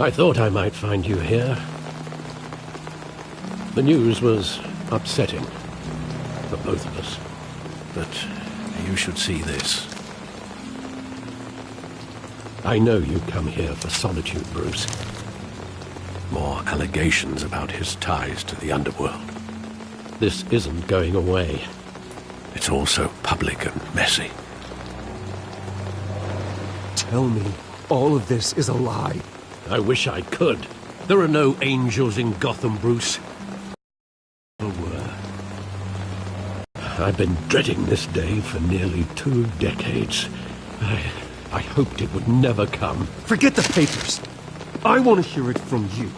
I thought I might find you here. The news was upsetting for both of us. But you should see this. I know you come here for solitude, Bruce. More allegations about his ties to the underworld. This isn't going away. It's all so public and messy. Tell me, all of this is a lie. I wish I could. There are no angels in Gotham, Bruce. There were. I've been dreading this day for nearly 2 decades. I hoped it would never come. Forget the papers. I want to hear it from you.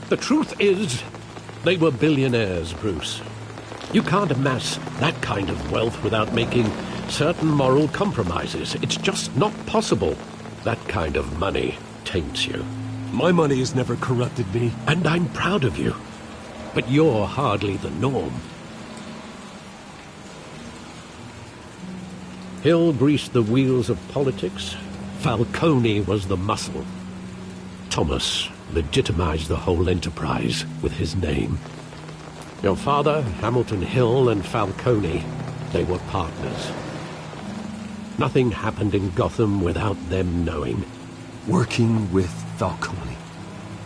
The truth is, they were billionaires, Bruce. You can't amass that kind of wealth without making certain moral compromises. It's just not possible. That kind of money taints you. My money has never corrupted me. And I'm proud of you. But you're hardly the norm. Hill greased the wheels of politics. Falcone was the muscle. Thomas legitimized the whole enterprise with his name. Your father, Hamilton Hill, and Falcone, they were partners. Nothing happened in Gotham without them knowing. Working with Falcone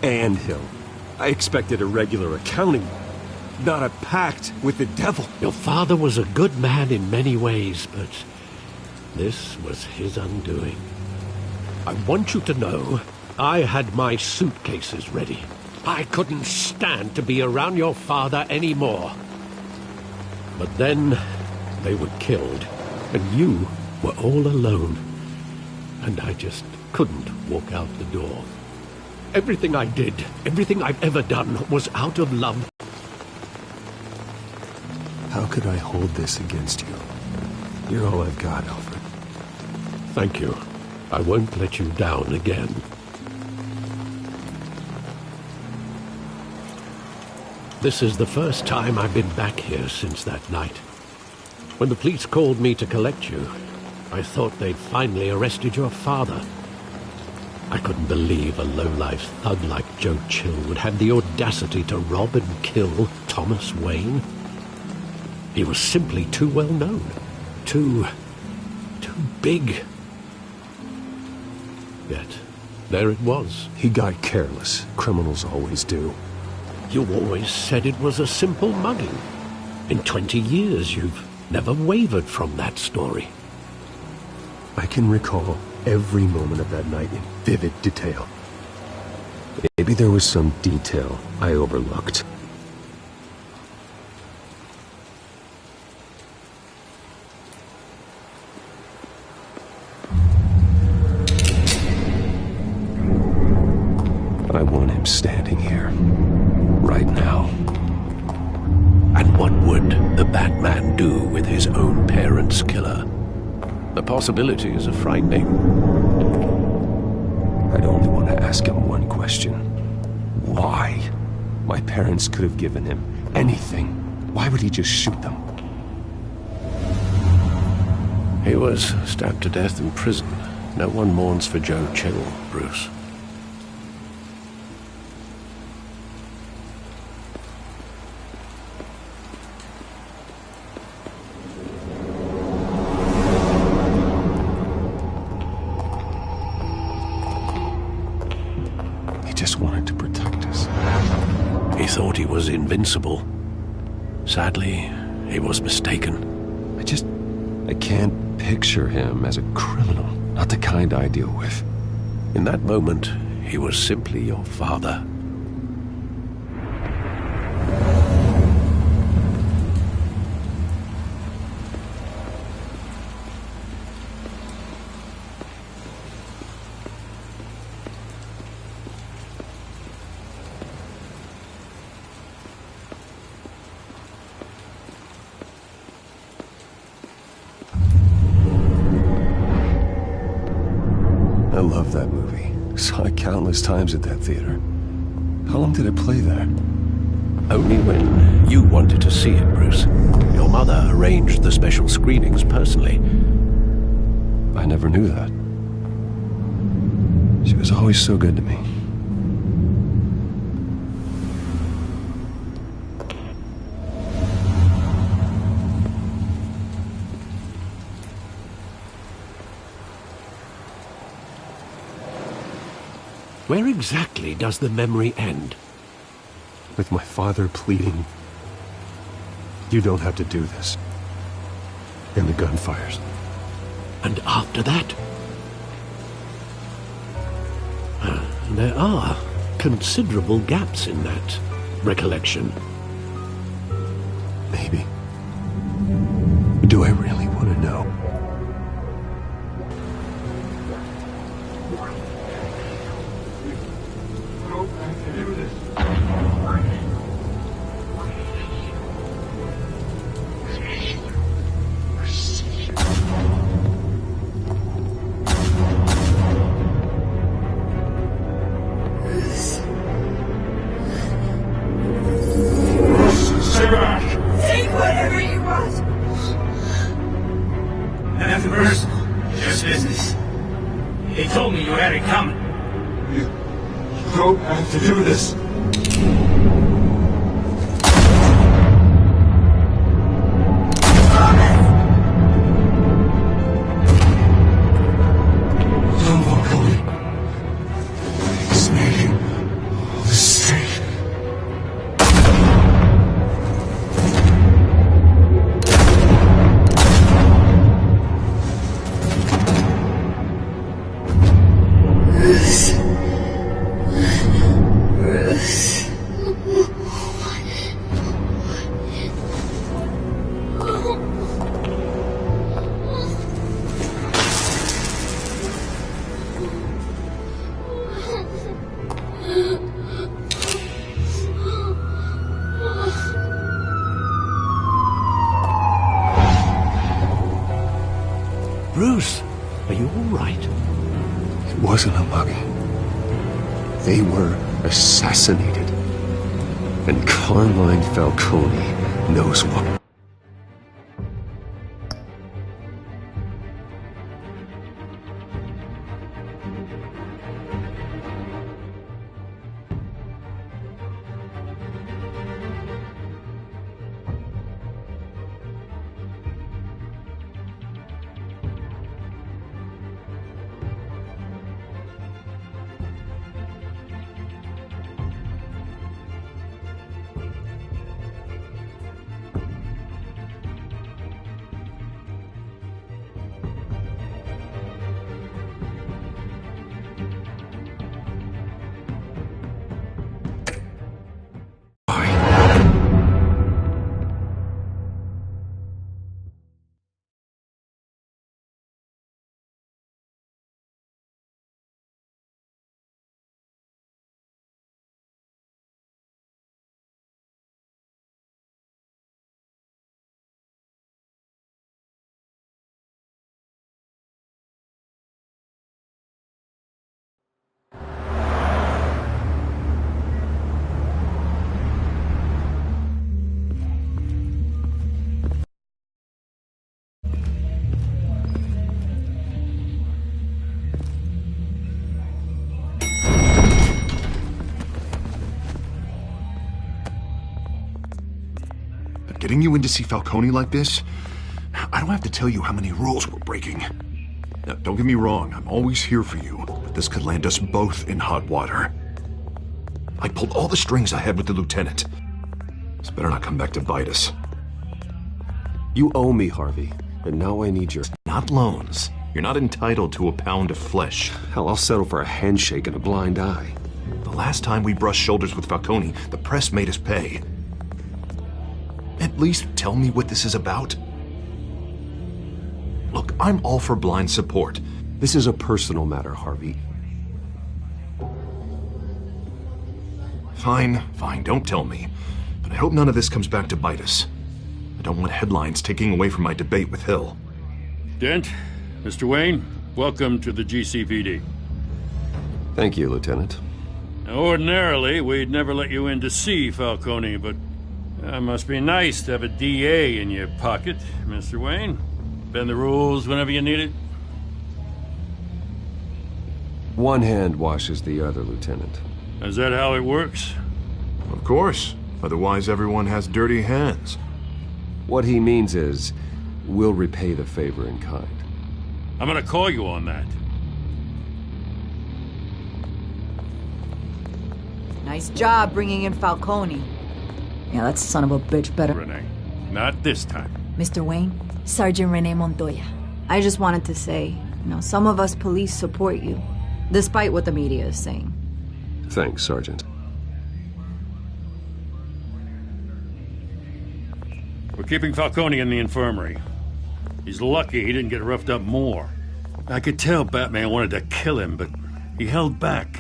and Hill. I expected a regular accounting, not a pact with the devil. Your father was a good man in many ways, but this was his undoing. I want you to know, I had my suitcases ready. I couldn't stand to be around your father anymore. But then they were killed, and you were all alone. And I just couldn't walk out the door. Everything I did, everything I've ever done, was out of love. How could I hold this against you? You're all I've got, Alfred. Thank you. I won't let you down again. This is the first time I've been back here since that night. When the police called me to collect you, I thought they'd finally arrested your father. I couldn't believe a low-life thug like Joe Chill would have the audacity to rob and kill Thomas Wayne. He was simply too well known. Too big. Yet, there it was. He got careless. Criminals always do. You always said it was a simple mugging. In 20 years, you've never wavered from that story. I can recall every moment of that night in vivid detail. Maybe there was some detail I overlooked. I want him standing here, right now. And what would the Batman do with his own parents' killer? The possibilities are frightening. I'd only want to ask him one question. Why? My parents could have given him anything. Why would he just shoot them? He was stabbed to death in prison. No one mourns for Joe Chill, Bruce. Wanted to protect us. He thought he was invincible. Sadly, he was mistaken. I can't picture him as a criminal. Not the kind I deal with. In that moment, he was simply your father. I love that movie. Saw it countless times at that theater. How long did it play there? Only when you wanted to see it, Bruce. Your mother arranged the special screenings personally. I never knew that. She was was always so good to me. Where exactly does the memory end? With my father pleading, "You don't have to do this." And the gun fires. And after that? There are considerable gaps in that recollection. Maybe. Do I really want to know? To do this. Bruce, are you all right? It wasn't a muggy. They were assassinated. And Carmine Falcone knows what. Getting you in to see Falcone like this, I don't have to tell you how many rules we're breaking. Now, don't get me wrong, I'm always here for you, but this could land us both in hot water. I pulled all the strings I had with the lieutenant. This better not come back to bite us. You owe me, Harvey, and now I need your... Not loans. You're not entitled to a pound of flesh. Hell, I'll settle for a handshake and a blind eye. The last time we brushed shoulders with Falcone, the press made us pay. At least tell me what this is about. Look, I'm all for blind support. This is a personal matter, Harvey. Fine, don't tell me. But I hope none of this comes back to bite us. I don't want headlines taking away from my debate with Hill. Dent, Mr. Wayne, welcome to the GCPD. Thank you, Lieutenant. Now, ordinarily, we'd never let you in to see Falcone, but it must be nice to have a DA in your pocket, Mr. Wayne. Bend the rules whenever you need it. One hand washes the other, Lieutenant. Is that how it works? Of course. Otherwise, everyone has dirty hands. What he means is, we'll repay the favor in kind. I'm gonna call you on that. Nice job bringing in Falcone. Yeah, that son of a bitch better. Renee, not this time. Mr. Wayne, Sergeant Renee Montoya. I just wanted to say, some of us police support you, despite what the media is saying. Thanks, Sergeant. We're keeping Falcone in the infirmary. He's lucky he didn't get roughed up more. I could tell Batman wanted to kill him, but he held back.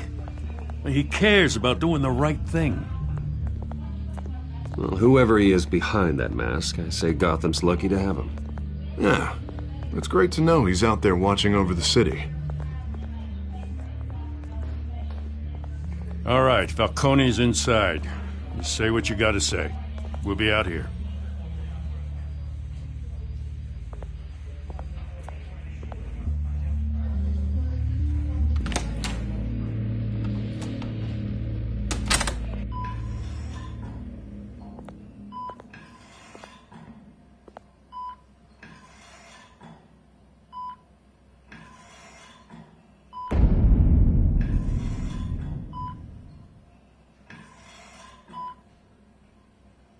He cares about doing the right thing. Well, whoever he is behind that mask, I say Gotham's lucky to have him. Yeah, it's great to know he's out there watching over the city. All right, Falcone's inside. You say what you gotta say. We'll be out here.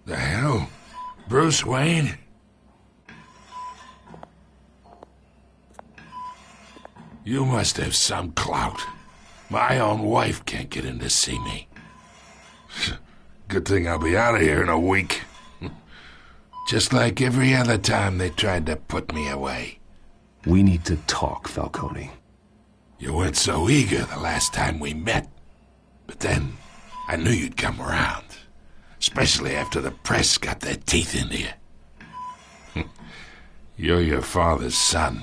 The hell? Bruce Wayne? You must have some clout. My own wife can't get in to see me. Good thing I'll be out of here in a week. Just like every other time they tried to put me away. We need to talk, Falcone. You weren't so eager the last time we met. But then, I knew you'd come around. Especially after the press got their teeth into you. You're your father's son.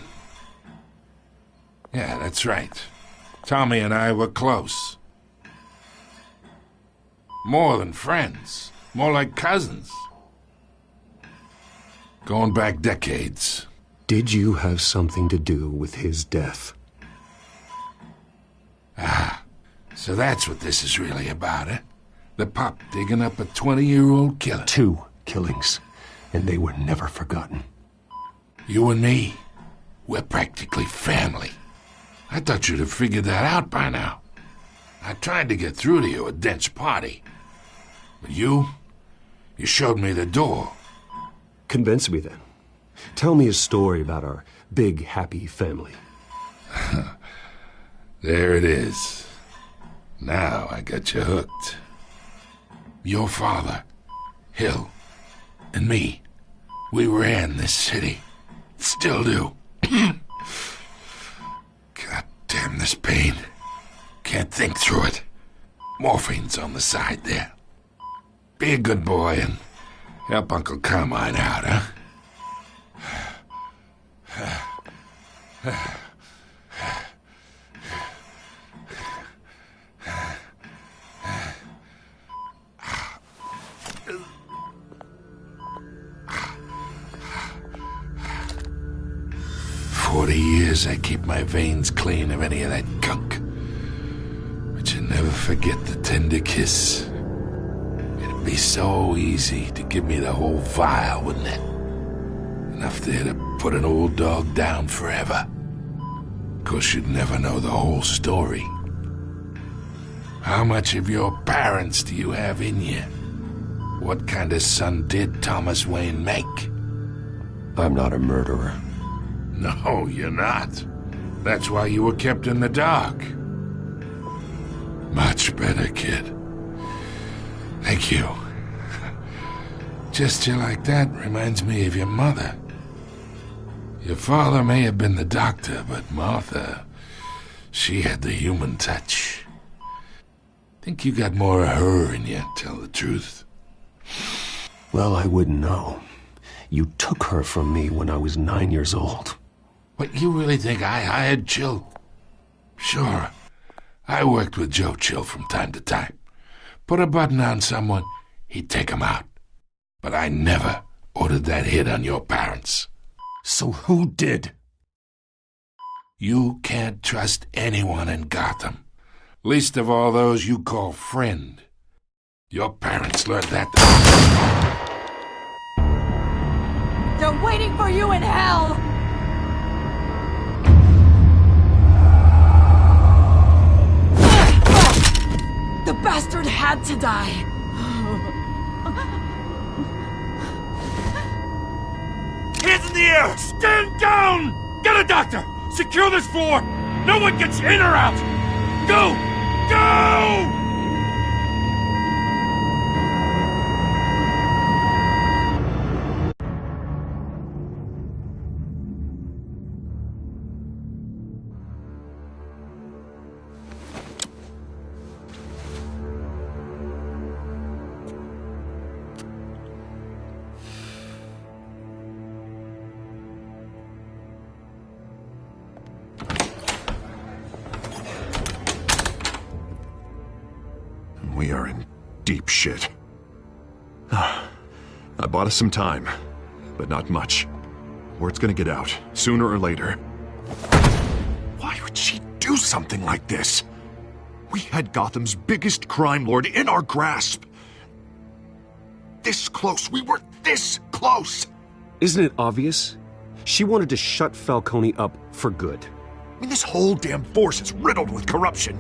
Yeah, that's right. Tommy and I were close. More than friends. More like cousins. Going back decades. Did you have something to do with his death? Ah, so that's what this is really about, eh? The pup digging up a 20-year-old killer. 2 killings, and they were never forgotten. You and me, we're practically family. I thought you'd have figured that out by now. I tried to get through to you at Dent's party. But you showed me the door. Convince me then. Tell me a story about our big, happy family. There it is. Now I got you hooked. Your father, Hill, and me, we ran this city. Still do. God damn this pain. Can't think through it. Morphine's on the side there. Be a good boy and help Uncle Carmine out, huh? 40 years I keep my veins clean of any of that gunk. But you never forget the tender kiss. It'd be so easy to give me the whole vial, wouldn't it? Enough there to put an old dog down forever. Of course, you'd never know the whole story. How much of your parents do you have in you? What kind of son did Thomas Wayne make? I'm not a murderer. No, you're not. That's why you were kept in the dark. Much better, kid. Thank you. Gesture like that reminds me of your mother. Your father may have been the doctor, but Martha, she had the human touch. Think you got more of her in you, tell the truth. Well, I wouldn't know. You took her from me when I was 9 years old. What, you really think I hired Chill? Sure. I worked with Joe Chill from time to time. Put a button on someone, he'd take him out. But I never ordered that hit on your parents. So who did? You can't trust anyone in Gotham. Least of all those you call friend. Your parents learned that. They're waiting for you in hell! The bastard had to die! Hands in the air! Stand down! Get a doctor! Secure this floor! No one gets in or out! Go! Go! We are in deep shit. I bought us some time, but not much. Word's gonna get out, sooner or later. Why would she do something like this? We had Gotham's biggest crime lord in our grasp. This close. We were this close. Isn't it obvious? She wanted to shut Falcone up for good. I mean, this whole damn force is riddled with corruption.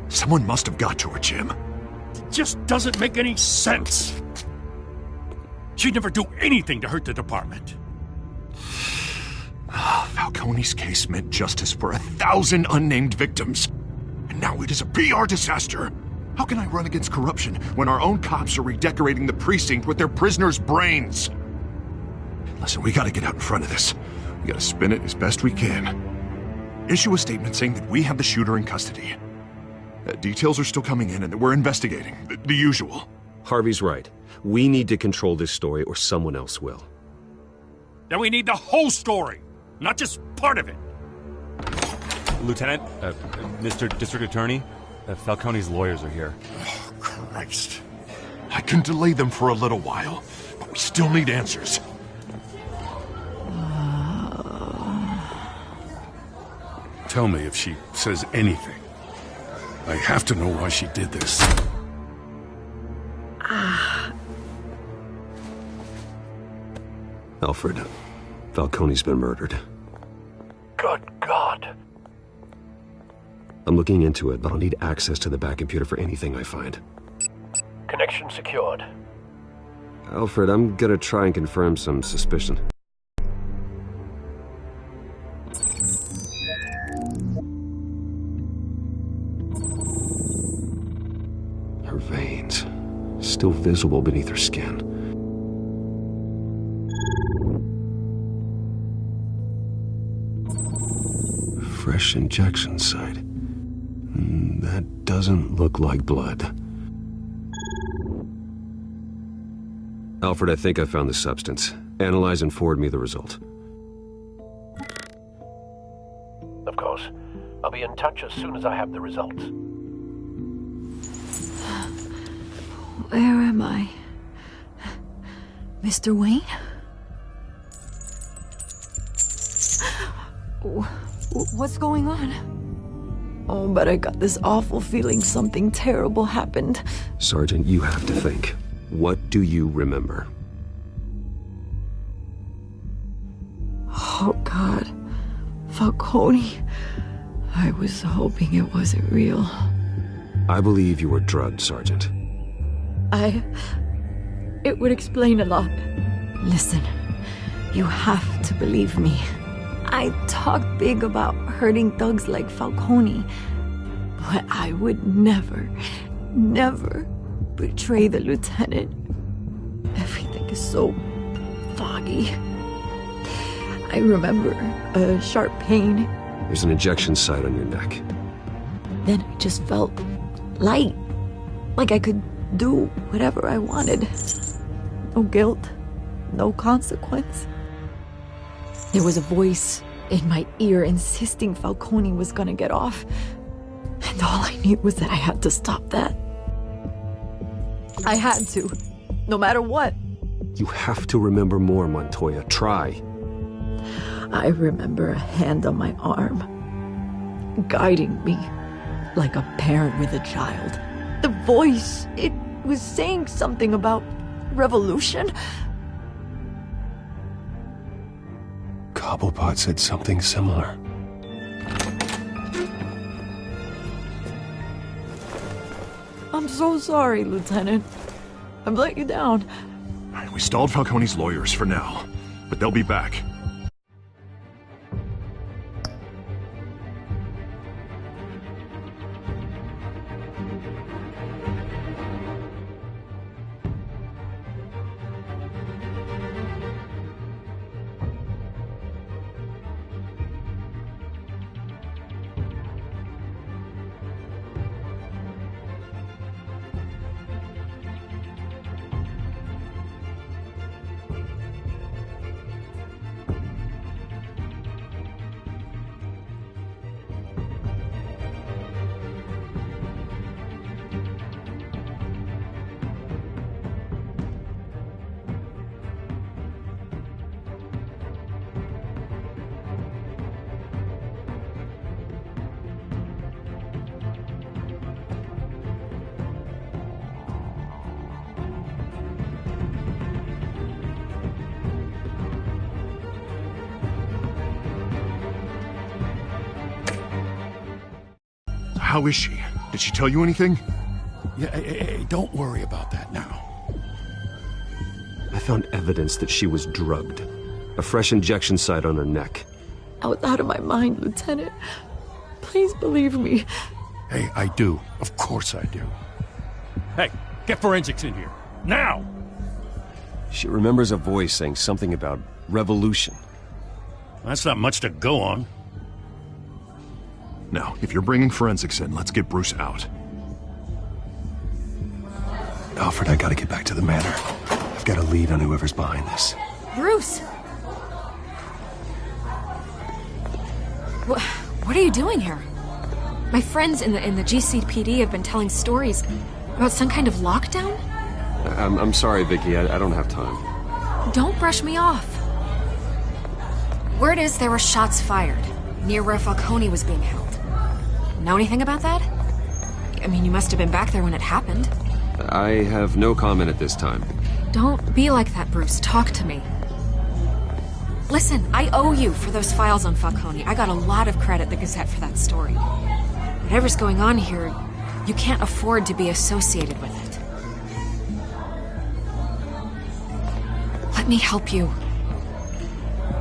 Someone must have got to her, Jim. It just doesn't make any sense. She'd never do anything to hurt the department. Falcone's case meant justice for 1,000 unnamed victims. And now it is a PR disaster. How can I run against corruption when our own cops are redecorating the precinct with their prisoners' brains? Listen, we gotta get out in front of this. We gotta spin it as best we can. Issue a statement saying that we have the shooter in custody. Details are still coming in and that we're investigating. The usual. Harvey's right. We need to control this story or someone else will. Then we need the whole story, not just part of it. Lieutenant, Mr. District Attorney, Falcone's lawyers are here. Oh, Christ. I can delay them for a little while, but we still need answers. Tell me if she says anything. I have to know why she did this. Alfred, Falcone's been murdered. Good God. I'm looking into it, but I'll need access to the back computer for anything I find. Connection secured. Alfred, I'm gonna try and confirm some suspicion. Her veins, still visible beneath her skin. Fresh injection site. That doesn't look like blood. Alfred, I think I found the substance. Analyze and forward me the result. Of course. I'll be in touch as soon as I have the results. Where am I? Mr. Wayne? What's going on? Oh, but I got this awful feeling something terrible happened. Sergeant, you have to think. What do you remember? Oh, God. Falcone. I was hoping it wasn't real. I believe you were drugged, Sergeant. It would explain a lot. Listen, you have to believe me. I talked big about hurting thugs like Falcone, but I would never betray the lieutenant. Everything is so foggy. I remember a sharp pain. There's an injection site on your neck. Then I just felt light, like I could do whatever I wanted. No guilt, no consequence. There was a voice in my ear insisting Falcone was gonna get off. And all I knew was that I had to stop that. I had to, no matter what. You have to remember more, Montoya. Try. I remember a hand on my arm, guiding me like a parent with a child. The voice, it was saying something about revolution. Cobblepot said something similar. I'm so sorry, Lieutenant. I've let you down. We stalled Falcone's lawyers for now, but they'll be back. How is she? Did she tell you anything? Yeah, hey, don't worry about that now. I found evidence that she was drugged. A fresh injection site on her neck. I was out of my mind, Lieutenant. Please believe me. Hey, I do. Of course I do. Hey, get forensics in here. Now! She remembers a voice saying something about revolution. That's not much to go on. Now, if you're bringing forensics in, let's get Bruce out. Alfred, I gotta get back to the manor. I've got a lead on whoever's behind this. Bruce! What are you doing here? My friends in the GCPD have been telling stories about some kind of lockdown? I'm sorry, Vicky. I don't have time. Don't brush me off. Word is there were shots fired near where Falcone was being held. Know anything about that? I mean, you must have been back there when it happened. I have no comment at this time. Don't be like that, Bruce. Talk to me. Listen, I owe you for those files on Falcone. I got a lot of credit at the Gazette for that story. Whatever's going on here, you can't afford to be associated with it. Let me help you.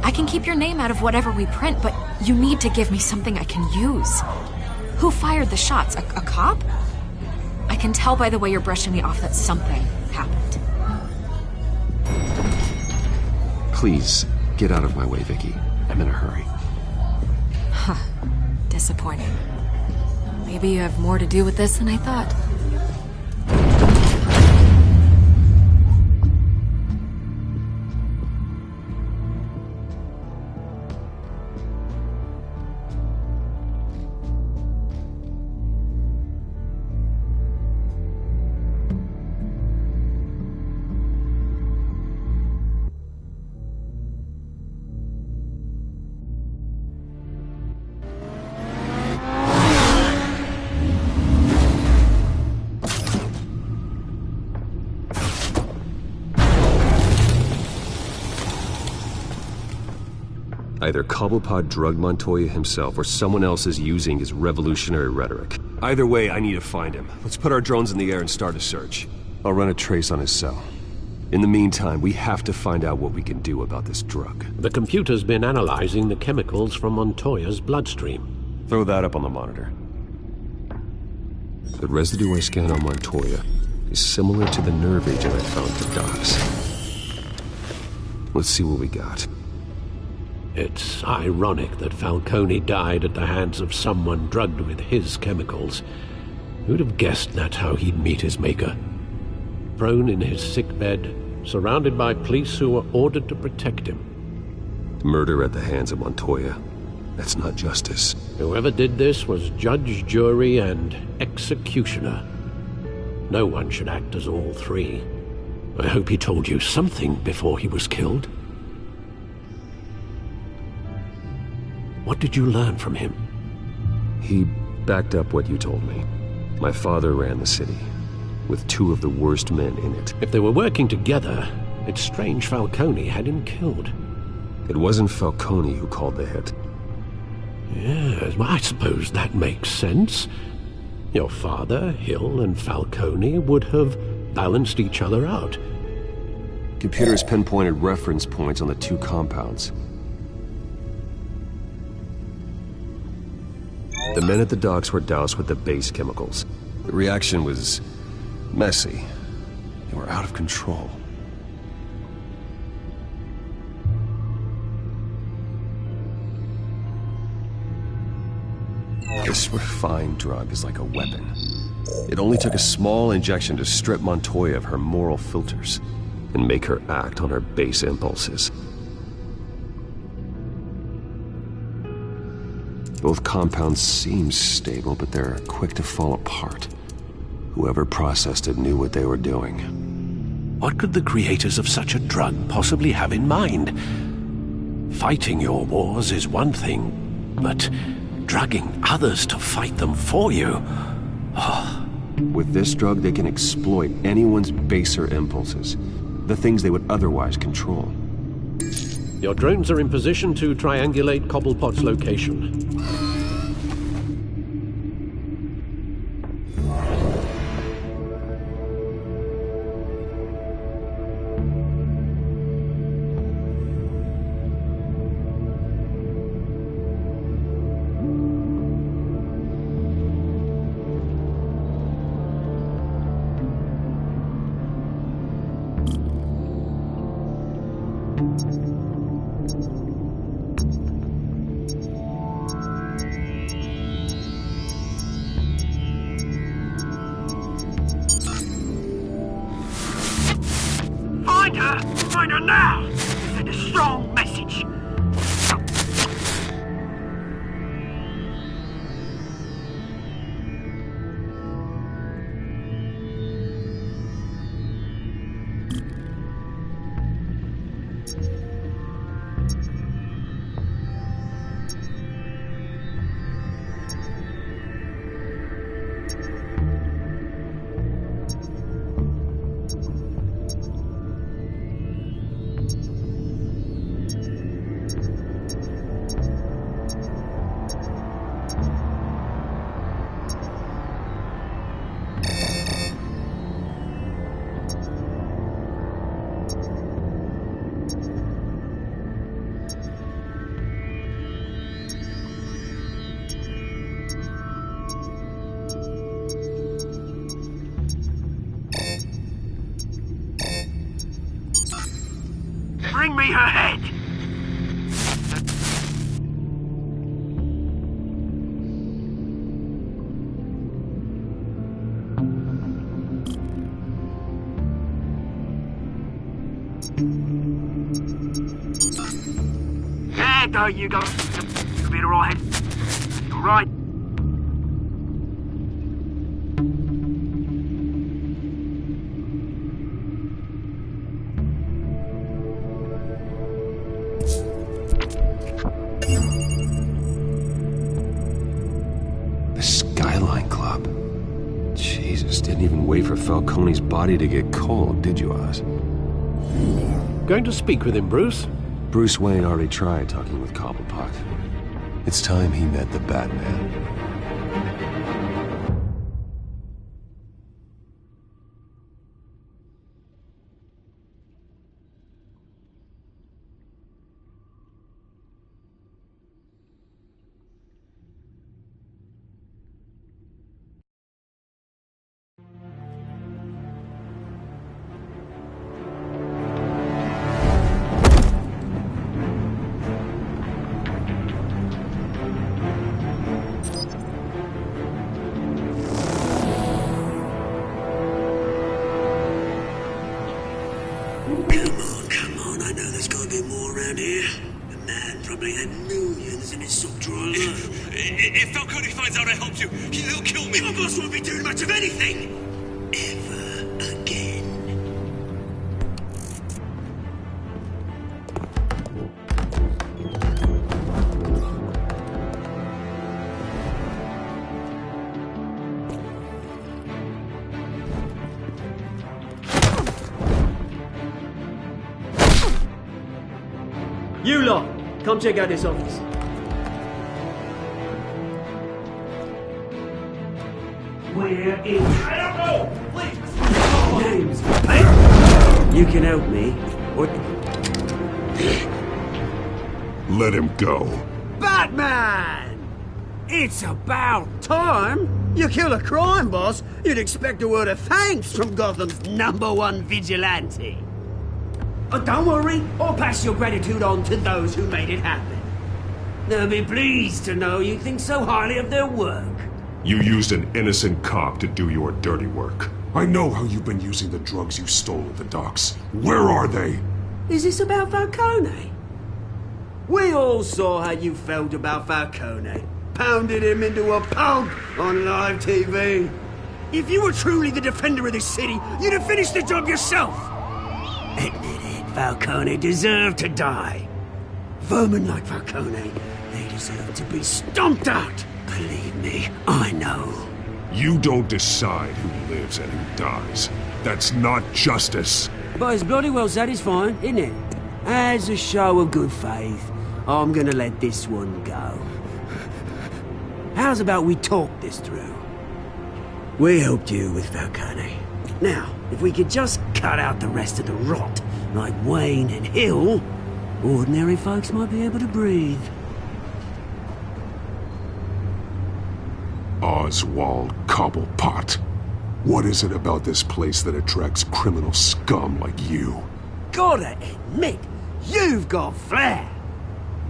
I can keep your name out of whatever we print, but you need to give me something I can use. Who fired the shots? A cop? I can tell by the way you're brushing me off that something happened. Please, get out of my way, Vicky. I'm in a hurry. Huh. Disappointing. Maybe you have more to do with this than I thought. Either Cobblepot drugged Montoya himself, or someone else is using his revolutionary rhetoric. Either way, I need to find him. Let's put our drones in the air and start a search. I'll run a trace on his cell. In the meantime, we have to find out what we can do about this drug. The computer's been analyzing the chemicals from Montoya's bloodstream. Throw that up on the monitor. The residue I scanned on Montoya is similar to the nerve agent I found for Docs. Let's see what we got. It's ironic that Falcone died at the hands of someone drugged with his chemicals. Who'd have guessed that's how he'd meet his maker? Prone in his sickbed, surrounded by police who were ordered to protect him. Murder at the hands of Montoya. That's not justice. Whoever did this was judge, jury, and executioner. No one should act as all three. I hope he told you something before he was killed. What did you learn from him? He backed up what you told me. My father ran the city, with 2 of the worst men in it. If they were working together, it's strange Falcone had him killed. It wasn't Falcone who called the hit. Yes, well, I suppose that makes sense. Your father, Hill, and Falcone would have balanced each other out. Computers pinpointed reference points on the 2 compounds. The men at the docks were doused with the base chemicals. The reaction was messy. They were out of control. This refined drug is like a weapon. It only took a small injection to strip Montoya of her moral filters and make her act on her base impulses. Both compounds seem stable, but they're quick to fall apart. Whoever processed it knew what they were doing. What could the creators of such a drug possibly have in mind? Fighting your wars is one thing, but drugging others to fight them for you? Oh. With this drug, they can exploit anyone's baser impulses, the things they would otherwise control. Your drones are in position to triangulate Cobblepot's location. Find her now! Send a strong message. Bring me her head! There you go. You'll be alright. All right. The Skyline Club. Jesus, didn't even wait for Falcone's body to get cold, did you, Oz? Going to speak with him, Bruce? Bruce Wayne already tried talking with Cobblepot. It's time he met the Batman. Come on, I know there's gotta be more around here. The man probably had millions in his sock drawer alone. If Falcone finds out I helped you, he'll kill me. Your boss won't be doing much of anything! Ever again. You lot, come check out this office. We're in... I don't know! Please! Names. Hey! You can help me. What? Let him go. Batman! It's about time! You kill a crime boss, you'd expect a word of thanks from Gotham's #1 vigilante. Oh, don't worry, I'll pass your gratitude on to those who made it happen. They'll be pleased to know you think so highly of their work. You used an innocent cop to do your dirty work. I know how you've been using the drugs you stole at the docks. Where are they? Is this about Falcone? We all saw how you felt about Falcone. Pounded him into a pulp on live TV. If you were truly the defender of this city, you'd have finished the job yourself. Admit it, Falcone deserved to die. Vermin like Falcone, they deserve to be stomped out. Believe me, I know. You don't decide who lives and who dies. That's not justice. But it's bloody well satisfying, isn't it? As a show of good faith, I'm gonna let this one go. How's about we talk this through? We helped you with Falcone. Now, if we could just cut out the rest of the rot, like Wayne and Hill, ordinary folks might be able to breathe. Oswald Cobblepot. What is it about this place that attracts criminal scum like you? Gotta admit, you've got flair.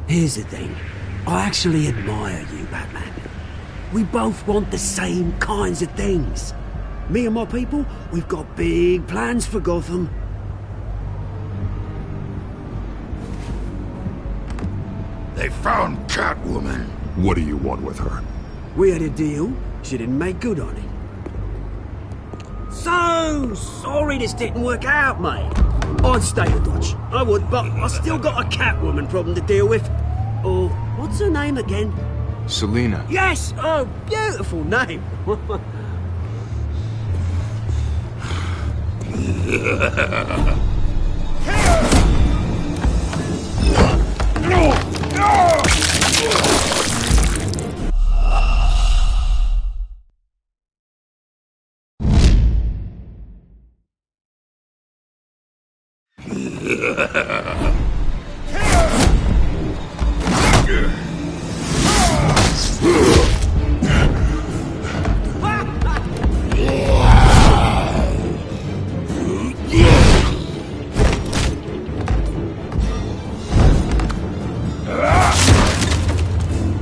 Here's the thing. I actually admire you, Batman. We both want the same kinds of things. Me and my people, we've got big plans for Gotham. They found Catwoman. What do you want with her? We had a deal. She didn't make good on it. So sorry this didn't work out, mate. I'd stay a Dodge. I would, but I still got a Catwoman problem to deal with. Oh, what's her name again? Selina. Yes! Oh, beautiful name.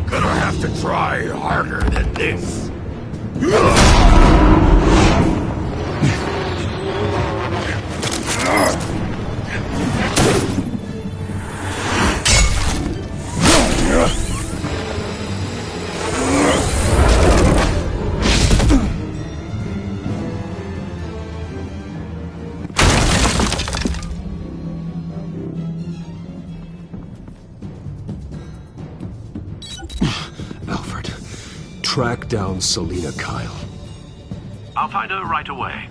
Gonna have to try harder than this. Alfred, track down Selina Kyle. I'll find her right away.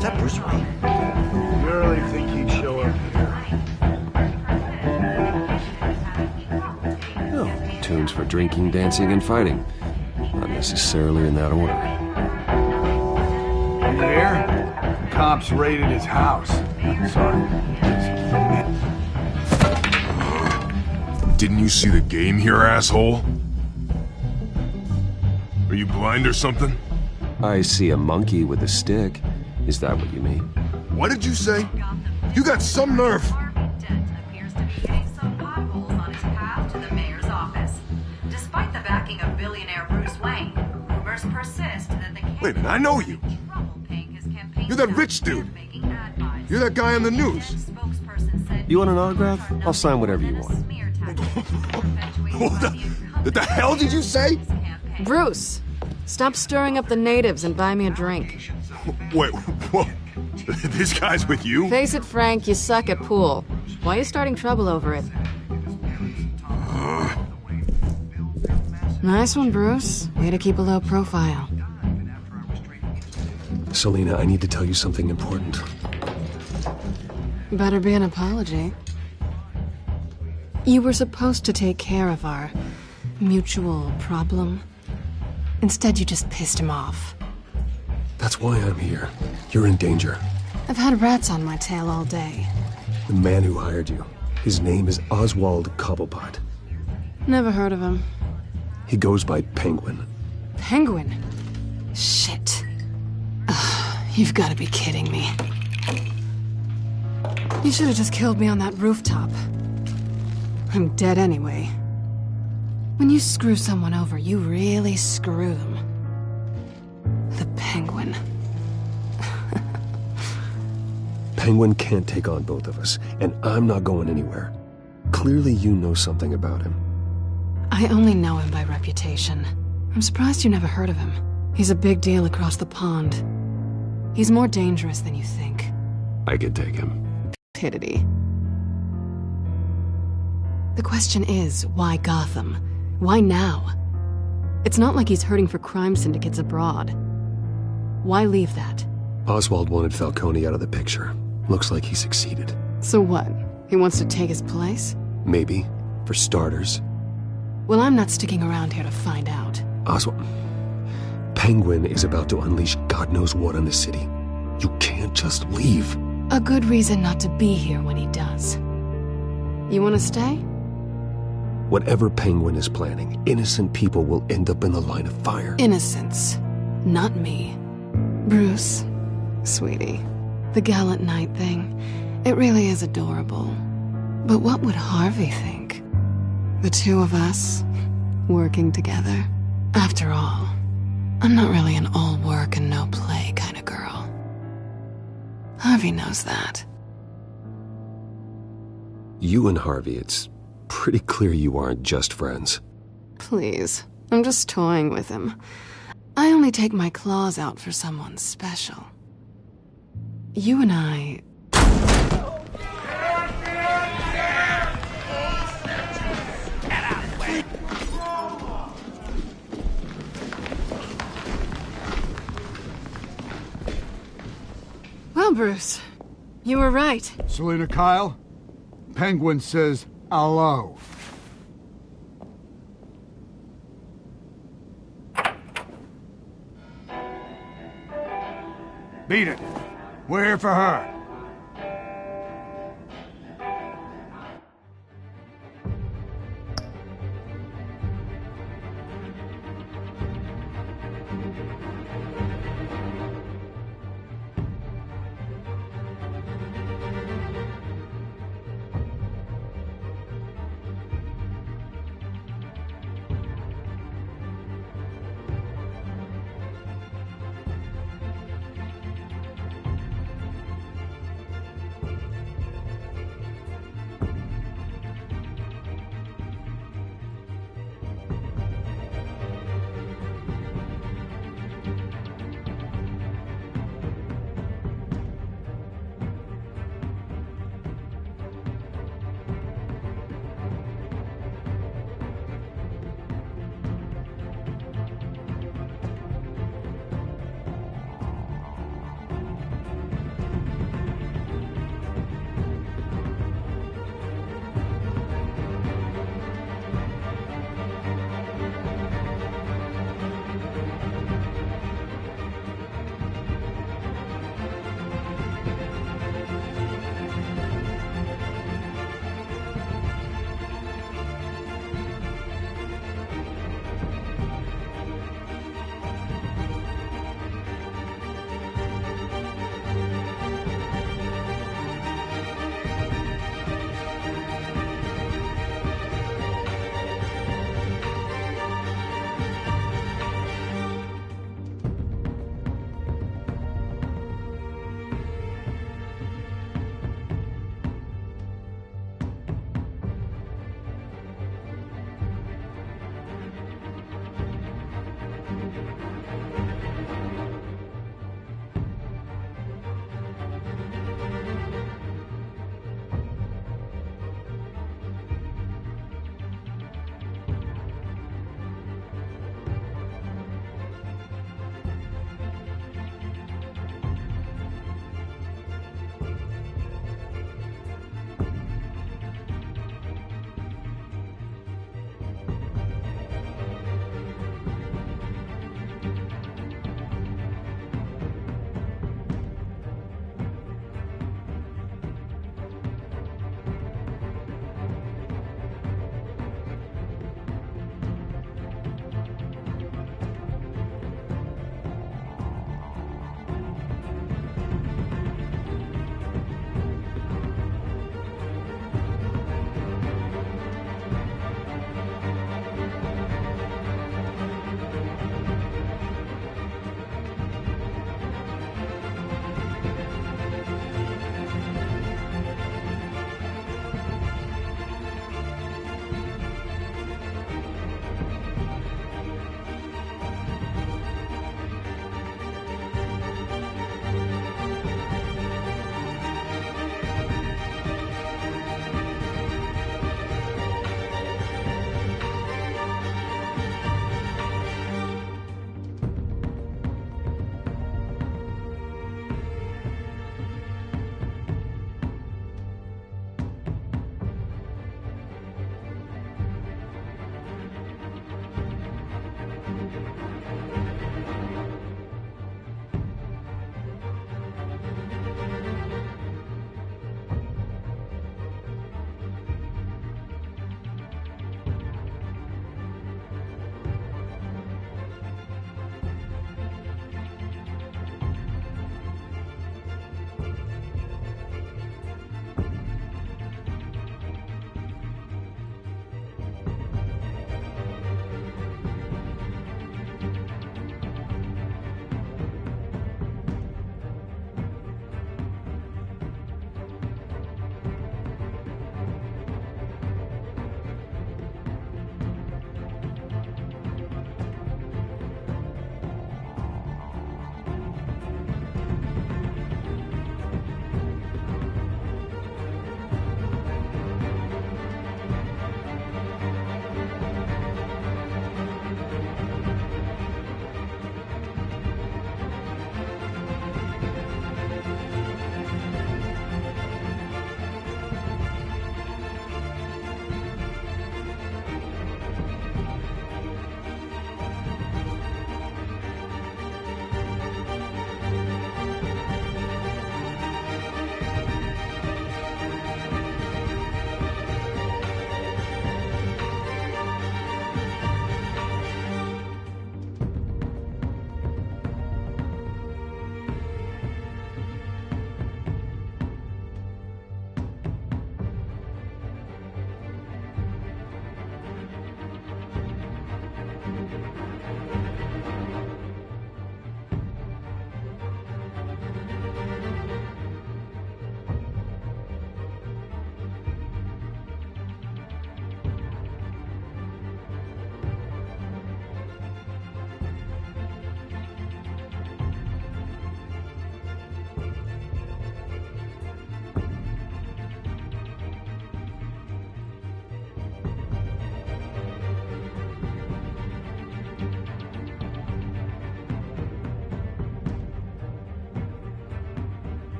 Is that Bruce Wayne? drinking, dancing, and fighting. Not necessarily in that order. You there? Cops raided his house. Sorry. Didn't you see the game here, asshole? Are you blind or something? I see a monkey with a stick. Is that what you mean? What did you say? You got some nerve! Appears to be hitting some potholes on his path to the mayor's office. Despite the backing of billionaire Bruce Wayne, rumors persist that the Wait a minute, I know you! You're that rich dude! You're that guy on the news! You want an autograph? I'll sign whatever you want. What the hell did you say? Bruce, stop stirring up the natives and buy me a drink. Wait, whoa. This guy's with you? Face it, Frank, you suck at pool. Why are you starting trouble over it? Nice one, Bruce. Way to keep a low profile. Selina, I need to tell you something important. Better be an apology. You were supposed to take care of our mutual problem. Instead, you just pissed him off. That's why I'm here. You're in danger. I've had rats on my tail all day. The man who hired you. His name is Oswald Cobblepot. Never heard of him. He goes by Penguin. Penguin? Shit. Ugh, you've got to be kidding me. You should have just killed me on that rooftop. I'm dead anyway. When you screw someone over, you really screw them. The Penguin. Penguin can't take on both of us, and I'm not going anywhere. Clearly you know something about him. I only know him by reputation. I'm surprised you never heard of him. He's a big deal across the pond. He's more dangerous than you think. I could take him. Pitty. The question is, why Gotham? Why now? It's not like he's hurting for crime syndicates abroad. Why leave that? Oswald wanted Falcone out of the picture. Looks like he succeeded. So what? He wants to take his place? Maybe. For starters. Well, I'm not sticking around here to find out. Oswald... Penguin is about to unleash God knows what on the city. You can't just leave. A good reason not to be here when he does. You want to stay? Whatever Penguin is planning, innocent people will end up in the line of fire. Innocence. Not me. Bruce, sweetie, the gallant knight thing, it really is adorable. But what would Harvey think? The two of us, working together. After all, I'm not really an all work and no play kind of girl. Harvey knows that. You and Harvey, it's pretty clear you aren't just friends. Please, I'm just toying with him. I only take my claws out for someone special. You and I... Well, Bruce, you were right. Selina Kyle, Penguin says hello. Beat it. We're here for her.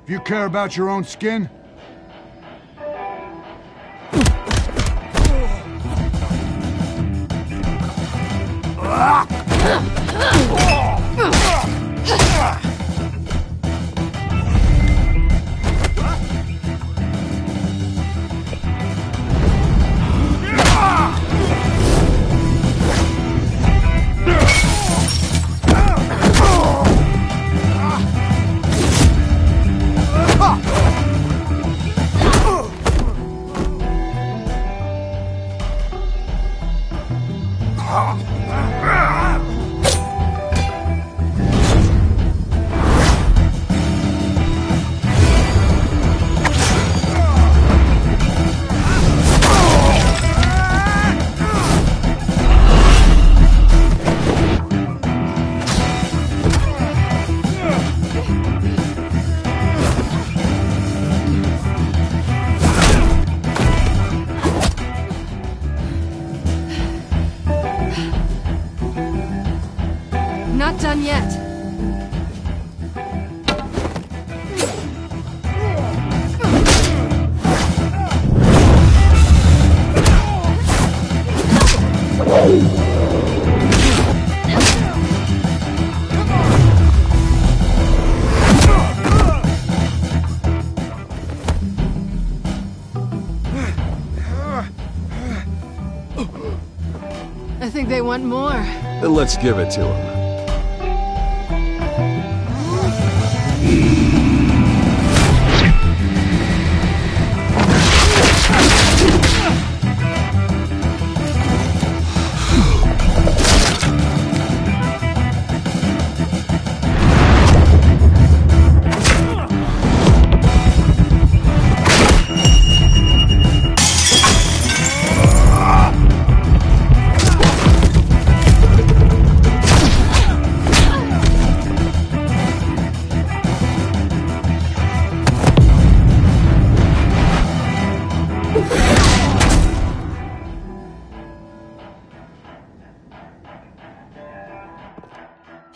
If you care about your own skin, Not done yet. I think they want more. Then let's give it to them.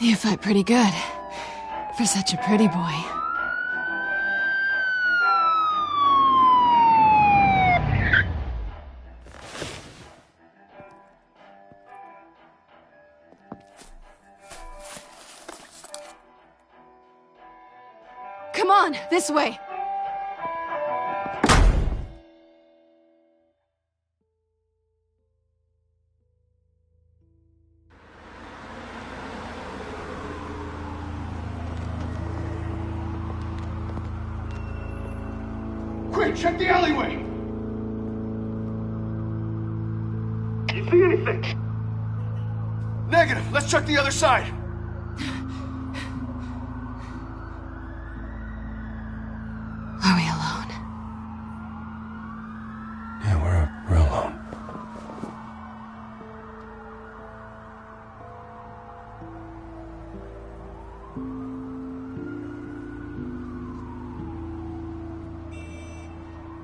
You fight pretty good. For such a pretty boy. Come on, this way. Quick, check the alleyway! You see anything? Negative. Let's check the other side. Are we alone? Yeah, we're alone.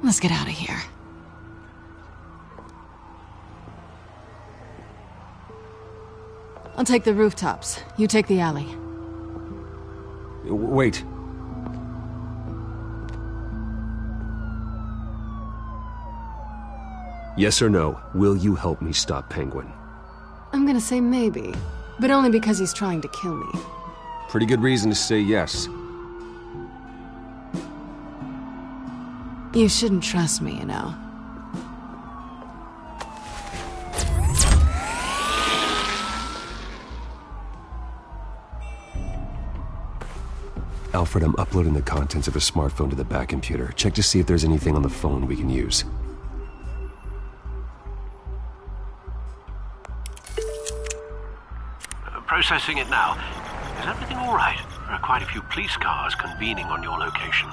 Let's get out of here. I'll take the rooftops. You take the alley. Wait. Yes or no, will you help me stop Penguin? I'm gonna say maybe, but only because he's trying to kill me. Pretty good reason to say yes. You shouldn't trust me, you know. Alfred, I'm uploading the contents of a smartphone to the back computer. Check to see if there's anything on the phone we can use. Processing it now. Is everything all right? There are quite a few police cars convening on your location.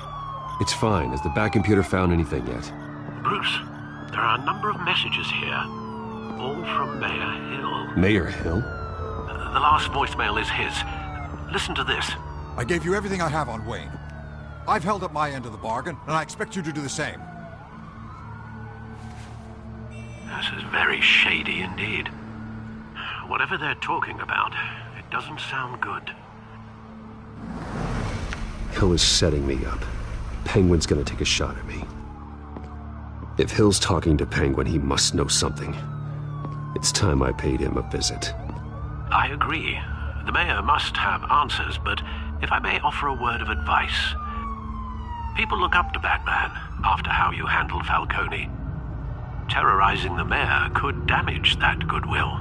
It's fine. Has the back computer found anything yet? Bruce, there are a number of messages here. All from Mayor Hill. Mayor Hill? The last voicemail is his. Listen to this. I gave you everything I have on Wayne. I've held up my end of the bargain, and I expect you to do the same. This is very shady indeed. Whatever they're talking about, it doesn't sound good. Hill is setting me up. Penguin's gonna take a shot at me. If Hill's talking to Penguin, he must know something. It's time I paid him a visit. I agree. The mayor must have answers, but if I may offer a word of advice. People look up to Batman after how you handled Falcone. Terrorizing the mayor could damage that goodwill.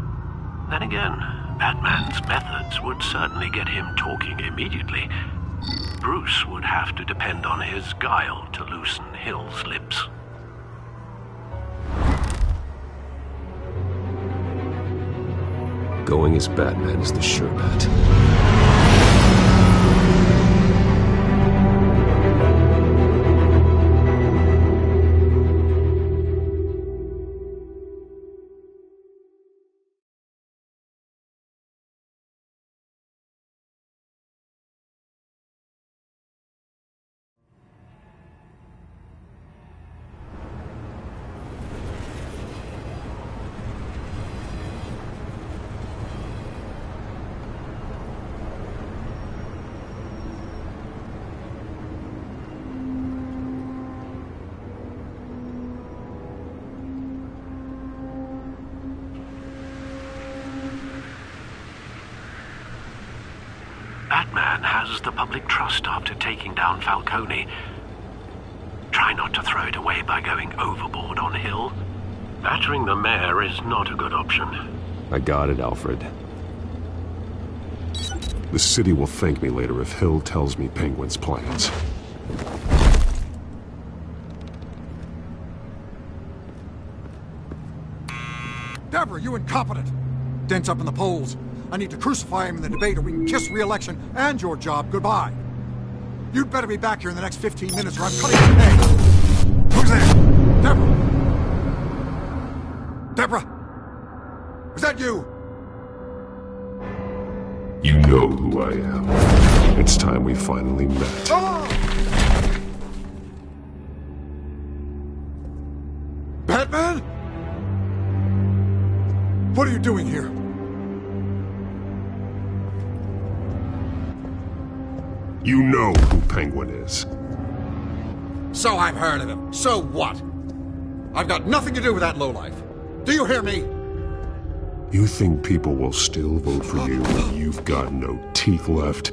Then again, Batman's methods would certainly get him talking immediately. Bruce would have to depend on his guile to loosen Hill's lips. Going as Batman is the sure bet. Batman has the public trust after taking down Falcone. Try not to throw it away by going overboard on Hill. Battering the mayor is not a good option. I got it, Alfred. The city will thank me later if Hill tells me Penguin's plans. Deborah, you incompetent! Dent's up in the polls. I need to crucify him in the debate or we can kiss re-election and your job goodbye. You'd better be back here in the next 15 minutes or I'm cutting your pay. Who's there? Deborah! Deborah! Was that you? You know who I am. It's time we finally met. Oh! Batman? What are you doing here? You know who Penguin is. So I've heard of him. So what? I've got nothing to do with that lowlife. Do you hear me? You think people will still vote for you when you've got no teeth left?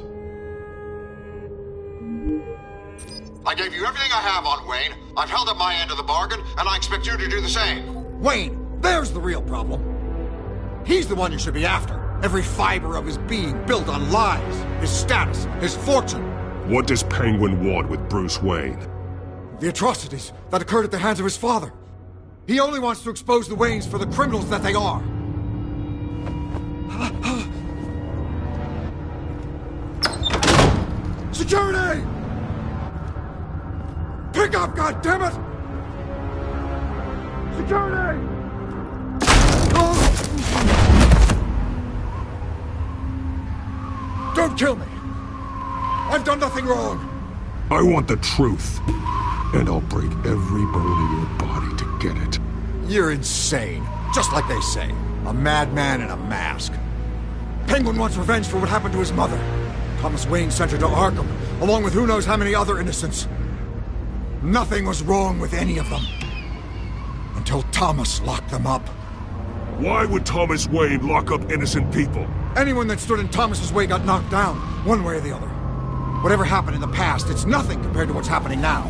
I gave you everything I have on Wayne. I've held up my end of the bargain, and I expect you to do the same. Wayne, there's the real problem. He's the one you should be after. Every fiber of his being built on lies, his status, his fortune. What does Penguin want with Bruce Wayne? The atrocities that occurred at the hands of his father. He only wants to expose the Waynes for the criminals that they are. Security! Pick up, goddammit! Security! Don't kill me! I've done nothing wrong! I want the truth. And I'll break every bone in your body to get it. You're insane. Just like they say. A madman in a mask. Penguin wants revenge for what happened to his mother. Thomas Wayne sent her to Arkham, along with who knows how many other innocents. Nothing was wrong with any of them. Until Thomas locked them up. Why would Thomas Wayne lock up innocent people? Anyone that stood in Thomas's way got knocked down, one way or the other. Whatever happened in the past, it's nothing compared to what's happening now.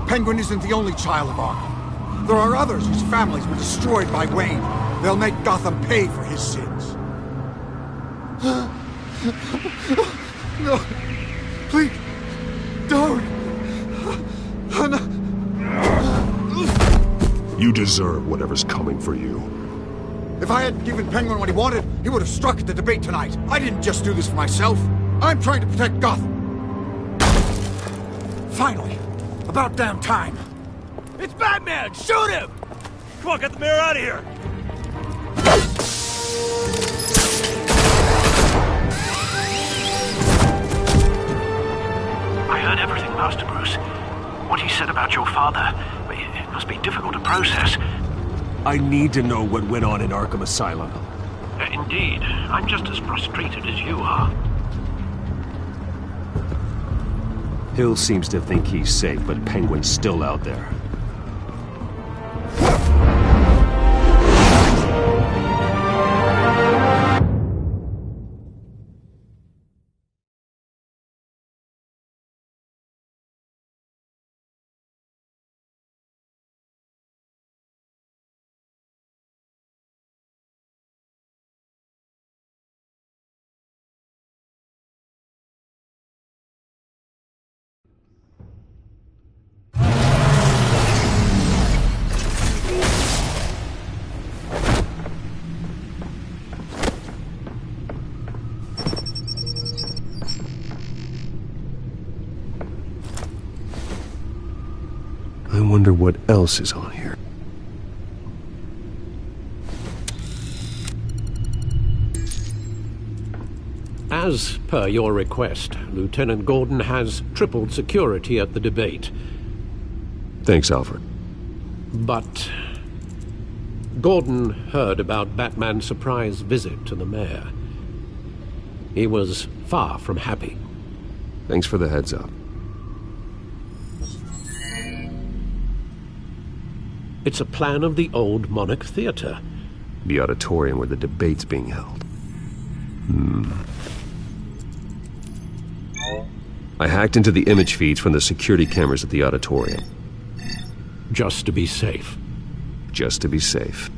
Penguin isn't the only child of Arkham. There are others whose families were destroyed by Wayne. They'll make Gotham pay for his sins. No. Please. Don't. No. You deserve whatever's coming for you. If I had given Penguin what he wanted, he would have struck at the debate tonight. I didn't just do this for myself. I'm trying to protect Gotham. Finally. About damn time. It's Batman! Shoot him! Come on, get the mayor out of here! I heard everything, Master Bruce. What he said about your father, it must be difficult to process. I need to know what went on in Arkham Asylum. Indeed. I'm just as frustrated as you are. Hill seems to think he's safe, but Penguin's still out there. wonder what else is on here. As per your request, Lieutenant Gordon has tripled security at the debate. Thanks, Alfred. But Gordon heard about Batman's surprise visit to the mayor. He was far from happy. Thanks for the heads up. It's a plan of the old Monarch Theater. The auditorium where the debate's being held. I hacked into the image feeds from the security cameras at the auditorium. Just to be safe. Just to be safe.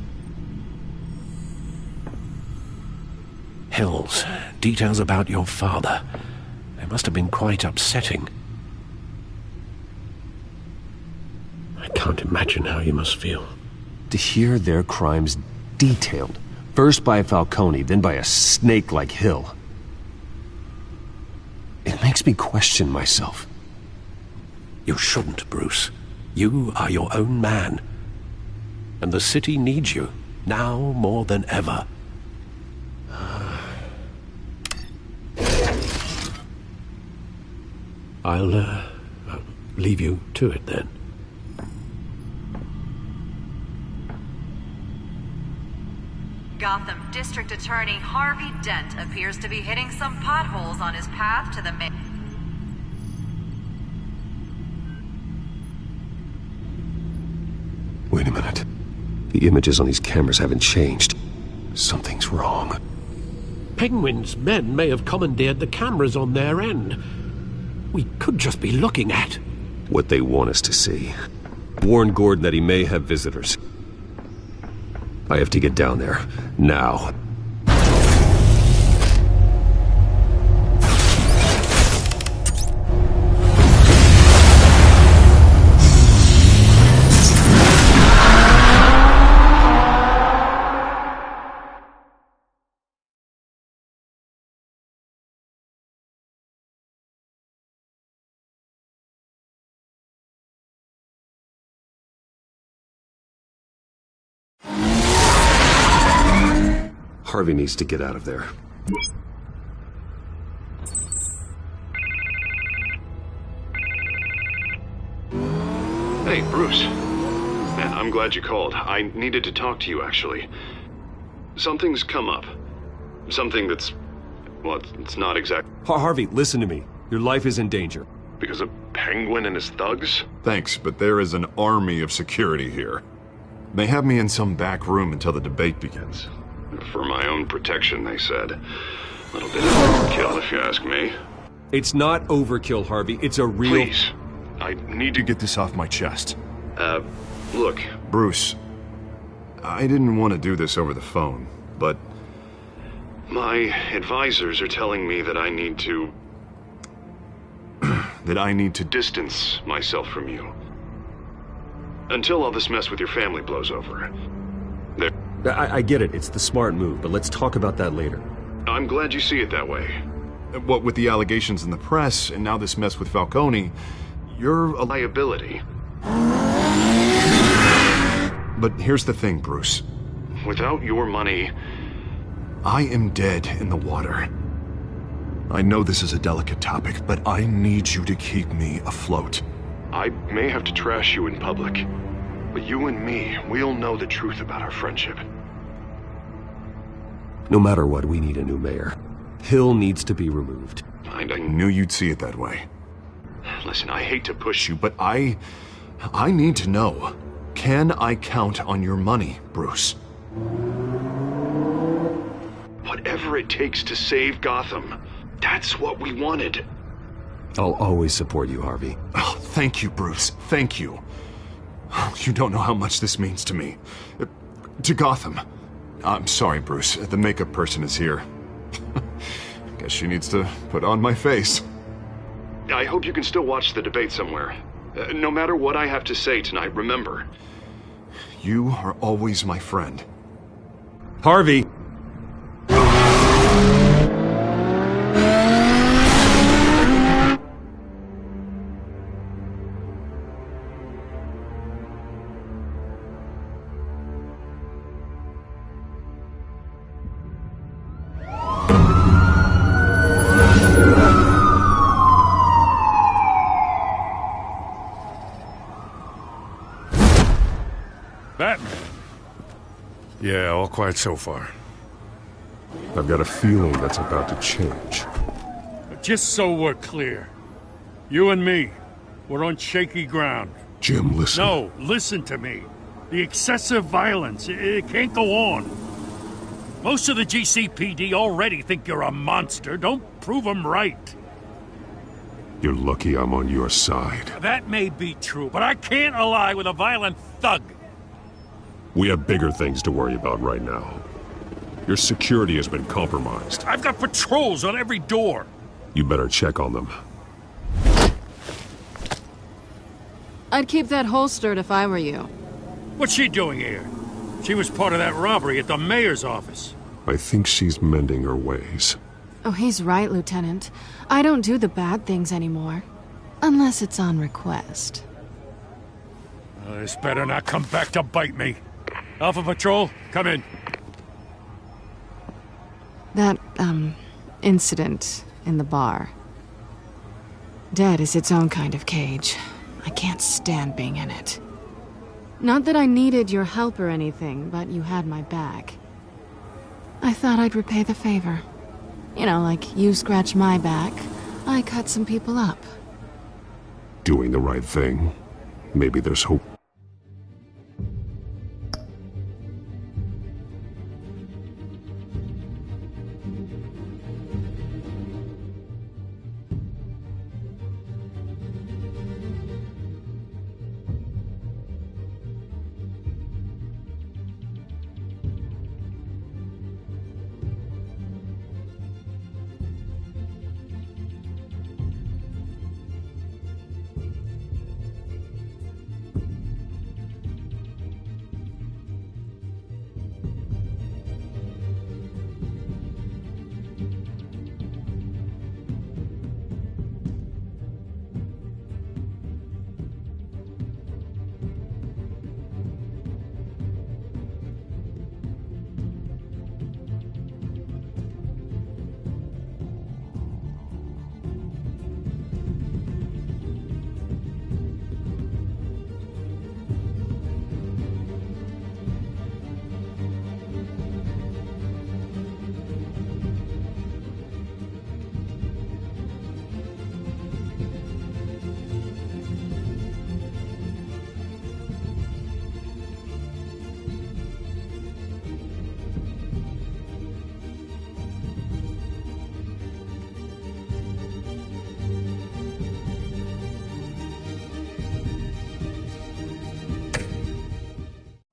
Hills, details about your father. They must have been quite upsetting. I can't imagine how you must feel. To hear their crimes detailed, first by Falcone, then by a snake like Hill. It makes me question myself. You shouldn't, Bruce. You are your own man. And the city needs you, now more than ever. I'll leave you to it then. Gotham District Attorney Harvey Dent appears to be hitting some potholes on his path to the main. Wait a minute. The images on these cameras haven't changed. Something's wrong. Penguin's men may have commandeered the cameras on their end. We could just be looking at what they want us to see. Warn Gordon that he may have visitors. I have to get down there, now. Harvey needs to get out of there. Hey, Bruce. Man, I'm glad you called. I needed to talk to you, actually. Something's come up. Something that's... well, it's not exact... Harvey, listen to me. Your life is in danger. Because of Penguin and his thugs? Thanks, but there is an army of security here. They have me in some back room until the debate begins. For my own protection, they said. A little bit of overkill, if you ask me. It's not overkill, Harvey. It's a real... Please. I need to get this off my chest. Look, Bruce. I didn't want to do this over the phone, but... my advisors are telling me that I need to... that I need to distance myself from you. Until all this mess with your family blows over. I get it. It's the smart move, but let's talk about that later. I'm glad you see it that way. What with the allegations in the press, and now this mess with Falcone, you're a liability. But here's the thing, Bruce. Without your money, I am dead in the water. I know this is a delicate topic, but I need you to keep me afloat. I may have to trash you in public, but you and me, we'll know the truth about our friendship. No matter what, we need a new mayor. Hill needs to be removed. I knew you'd see it that way. Listen, I hate to push you, but I need to know. Can I count on your money, Bruce? Whatever it takes to save Gotham. That's what we wanted. I'll always support you, Harvey. Oh, thank you, Bruce. Thank you. You don't know how much this means to me. To Gotham. I'm sorry, Bruce. The makeup person is here. Guess she needs to put on my face. I hope you can still watch the debate somewhere. No matter what I have to say tonight, remember, you are always my friend. Harvey! All quiet so far. I've got a feeling that's about to change. Just so we're clear, you and me, we're on shaky ground. Jim, listen. No, listen to me. The excessive violence, it can't go on. Most of the GCPD already think you're a monster. Don't prove them right. You're lucky I'm on your side. That may be true, but I can't ally with a violent thug. We have bigger things to worry about right now. Your security has been compromised. I've got patrols on every door. You better check on them. I'd keep that holstered if I were you. What's she doing here? She was part of that robbery at the mayor's office. I think she's mending her ways. Oh, he's right, Lieutenant. I don't do the bad things anymore. Unless it's on request. This better not come back to bite me. Alpha Patrol, come in. That, incident in the bar. Dead is its own kind of cage. I can't stand being in it. Not that I needed your help or anything, but you had my back. I thought I'd repay the favor. You know, like you scratch my back, I cut some people up. Doing the right thing. Maybe there's hope.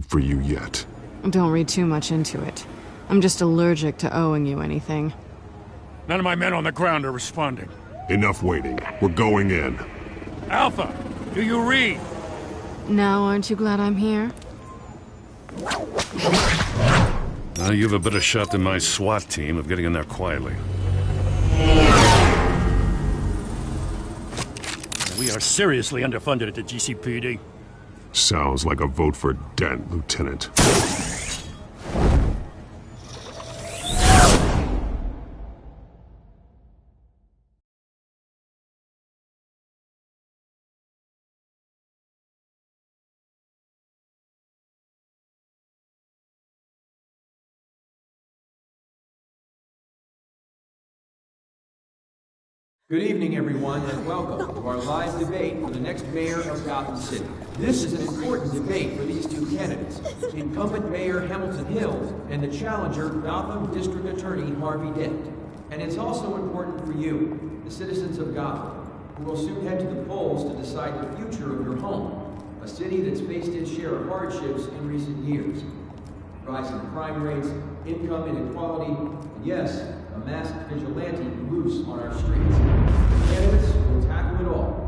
For you yet. Don't read too much into it. I'm just allergic to owing you anything. None of my men on the ground are responding. Enough waiting. We're going in. Alpha, do you read? Now aren't you glad I'm here? You have a better shot than my SWAT team of getting in there quietly. We are seriously underfunded at the GCPD. Sounds like a vote for Dent, Lieutenant. Good evening, everyone, and welcome to our live debate for the next mayor of Gotham City. This is an important debate for these two candidates, incumbent Mayor Hamilton Hills and the challenger, Gotham District Attorney Harvey Dent. And it's also important for you, the citizens of Gotham, who will soon head to the polls to decide the future of your home, a city that's faced its share of hardships in recent years. Rising crime rates, income inequality, and yes, a masked vigilante loose on our streets. The candidates will tackle it all.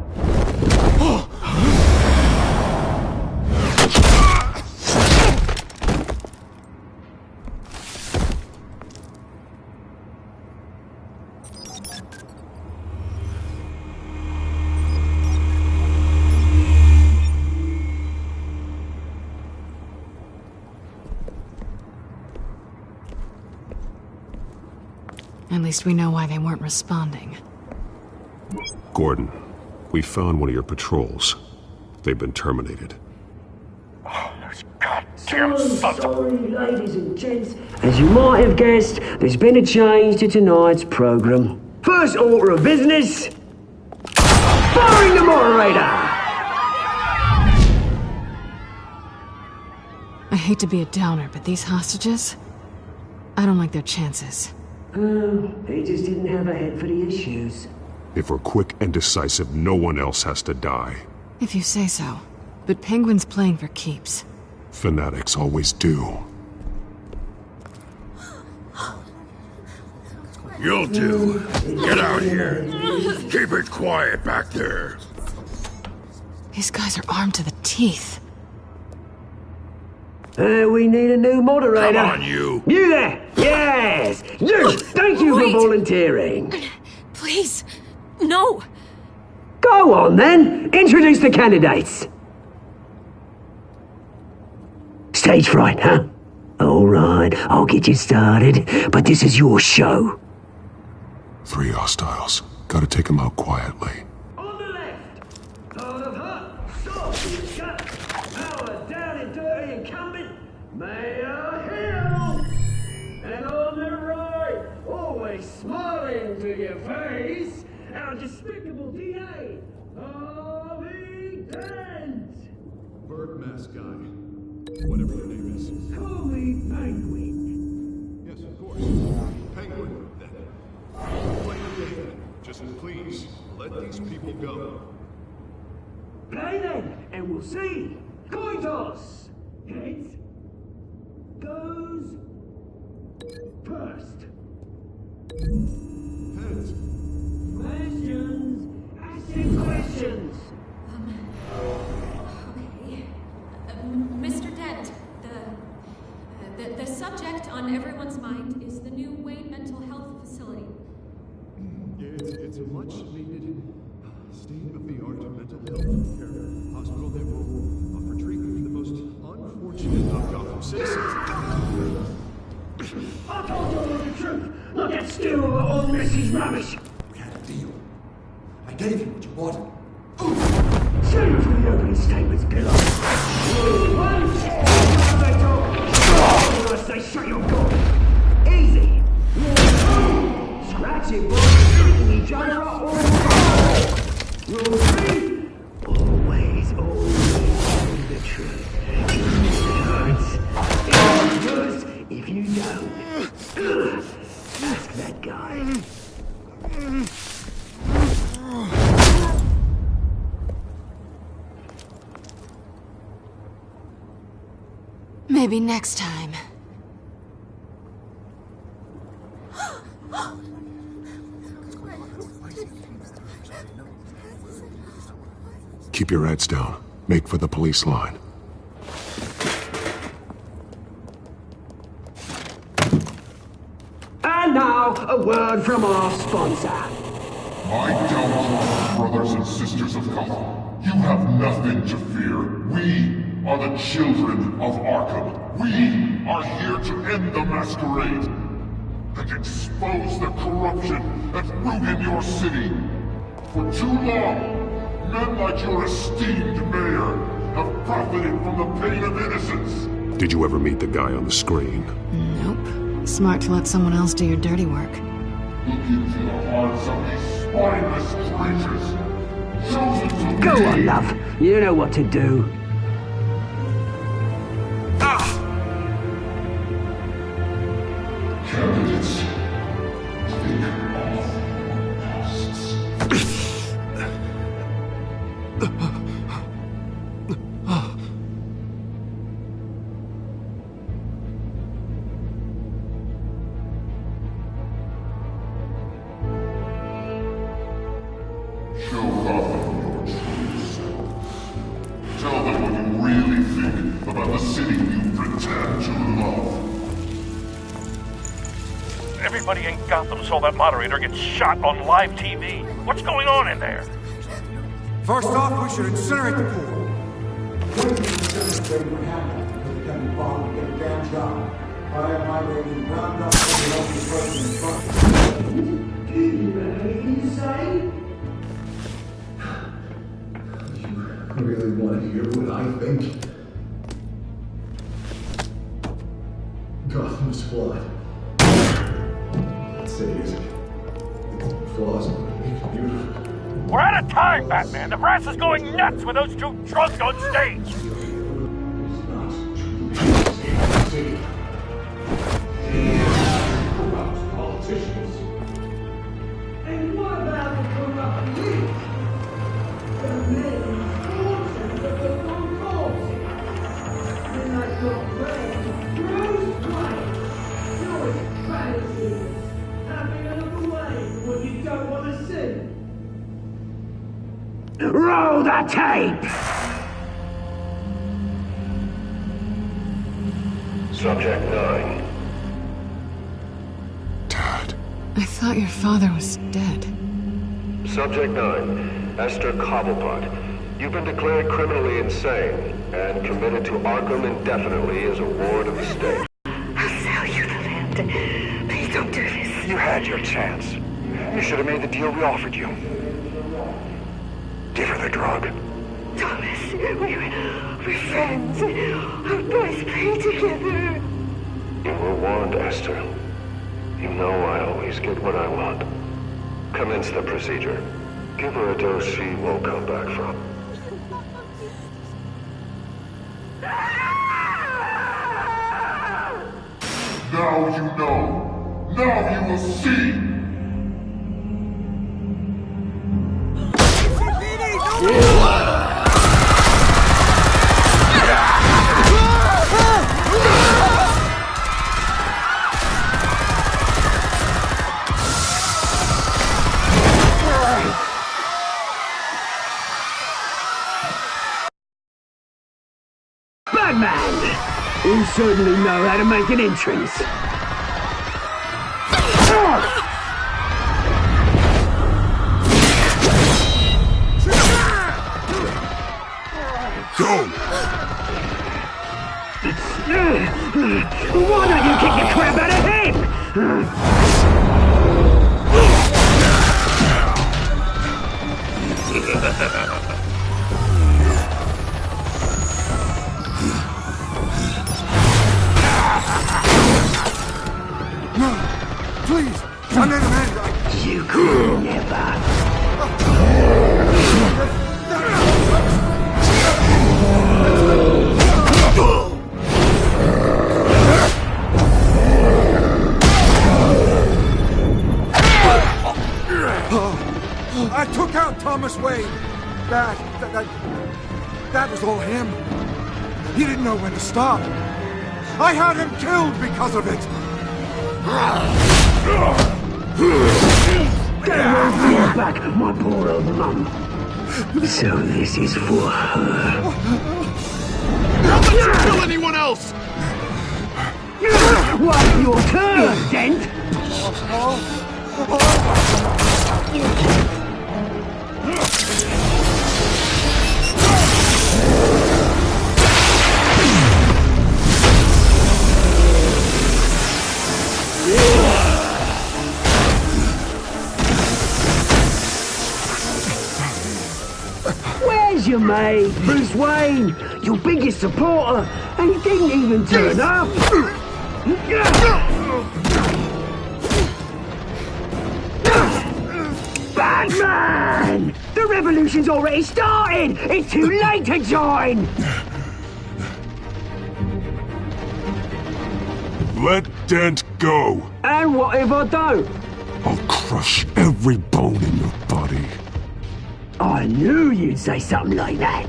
At least we know why they weren't responding. Gordon, we found one of your patrols. They've been terminated. Oh, those goddamn goddamn son. Sorry, ladies and gents. As you might have guessed, there's been a change to tonight's program. First order of business, firing the moderator! I hate to be a downer, but these hostages, I don't like their chances. He just didn't have a head for the issues. If we're quick and decisive, no one else has to die. If you say so. But Penguin's playing for keeps. Fanatics always do. You'll do. Get out here. Keep it quiet back there. These guys are armed to the teeth. We need a new moderator. Come on, you. You there! Yes! You! Thank you for volunteering. Please, no. Go on, then. Introduce the candidates. Stage fright, huh? All right, I'll get you started, but this is your show. 3 hostiles. Gotta take them out quietly. On the left, part of her, soft, gut, power down and dirty incumbent, Mayor Hill. And on the right, always smiling to your face, our despicable DA, Harvey Dent. Bird mask guy. Whatever your name is. Call me Penguin. Yes, of course. Penguin, then. Play the game. Just please, let these people go. Play then, and we'll see. Coin toss. Heads goes first. Heads. Questions. Asking questions. Okay. Mr. Dent, the subject on everyone's mind is the new Wayne Mental Health Facility. It's a much-needed state-of-the-art mental health care hospital that will offer treatment for the most unfortunate of Gotham citizens. I told you all the truth. Look at steal all Missy's rubbish. We had a deal. I gave you what you wanted. Save it for the opening statements, Pillow. I say shut your gob. Easy. Scratch it, boys. Beating each other up all the time. Rule 3. Always tell the truth. Even if it hurts. It's worse if you don't. Ask that guy. Maybe next time. Keep your heads down. Make for the police line. And now, a word from our sponsor. My downfall, brothers and sisters of Gotham. You have nothing to fear. We are the children of Arkham. We are here to end the masquerade and expose the corruption that ruined your city. For too long, men like your esteemed mayor have profited from the pain of innocence. Did you ever meet the guy on the screen? Nope. Smart to let someone else do your dirty work. Look into the hearts of these spineless creatures, chosen to Go lead. on, love. You know what to do. Candidates, think of your pasts. Show Gotham your true self. Tell them what you really think about the city you pretend to love. Everybody in Gotham saw that moderator get shot on live TV. What's going on in there? First off, we should incinerate the pool. You really want to hear what I think? flawed. Let's say it isn't. It's flaws, but it's beautiful. We're out of time, Batman! The brass is going nuts with those two drunks on stage! Corrupt politicians. And what about the corrupt police? The men fortunes of the phone calls. Then I got Ray, Rose White, George Travis, happy to look away what you don't want to see. Roll the tape! Subject 9. I thought your father was dead. Subject 9, Esther Cobblepot. You've been declared criminally insane and committed to Arkham indefinitely as a ward of the state. I'll sell you the land. Please don't do this. You had your chance. You should have made the deal we offered you. Give her the drug. Thomas, we're friends. Our boys play together. You were warned, Esther. You know I always get what I want. Commence the procedure. Give her a dose she won't come back from. Now you know. Now you will see. Batman! You certainly know how to make an entrance. Go! Why don't you kick the crap out of him? No! Please! I'm in a man! You could never. I took out Thomas Wayne. That was all him. He didn't know when to stop. I had him killed because of it. Get away from your back, my poor old mum. So this is for her. Don't let you kill anyone else! What's your turn, Dent? Where's your mate, Bruce Wayne? Your biggest supporter, and he didn't even turn up. Batman! The revolution's already started! It's too late to join! Let Dent go. And what if I don't? I'll crush every bone in your body. I knew you'd say something like that.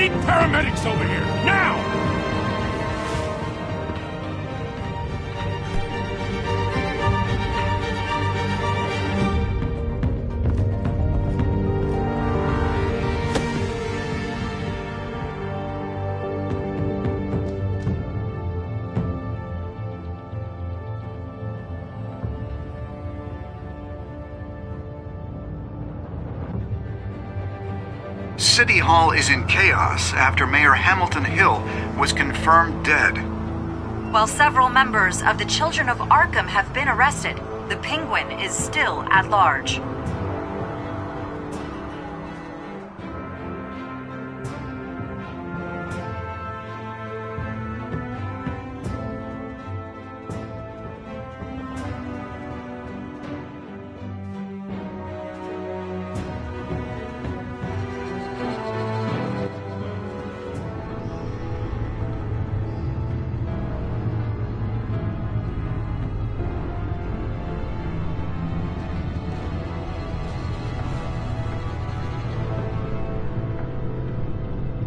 need paramedics over here, now! City Hall is in chaos after Mayor Hamilton Hill was confirmed dead. While several members of the Children of Arkham have been arrested, the Penguin is still at large.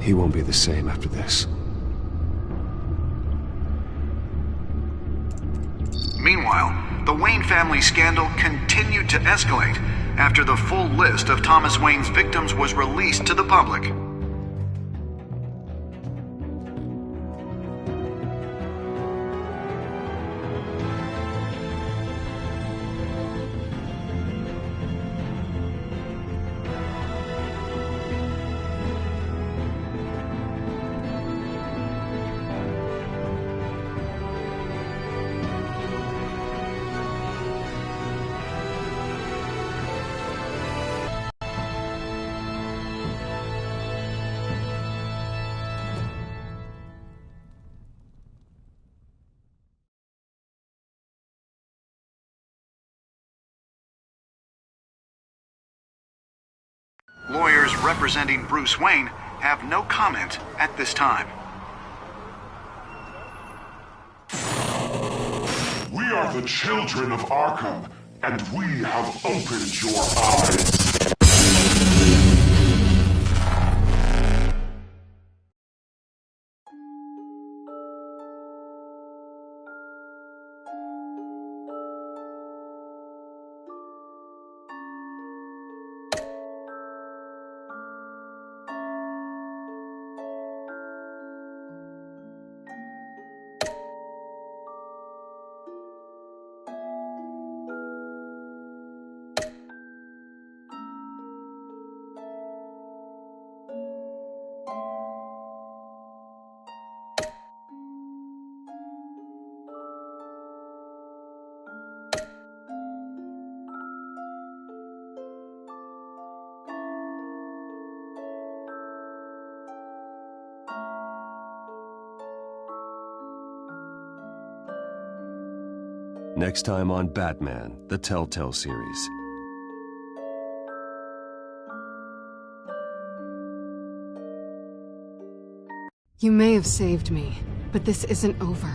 He won't be the same after this. Meanwhile, the Wayne family scandal continued to escalate after the full list of Thomas Wayne's victims was released to the public. Lawyers representing Bruce Wayne have no comment at this time. We are the children of Arkham, and we have opened your eyes. Next time on Batman, the Telltale series. You may have saved me, but this isn't over.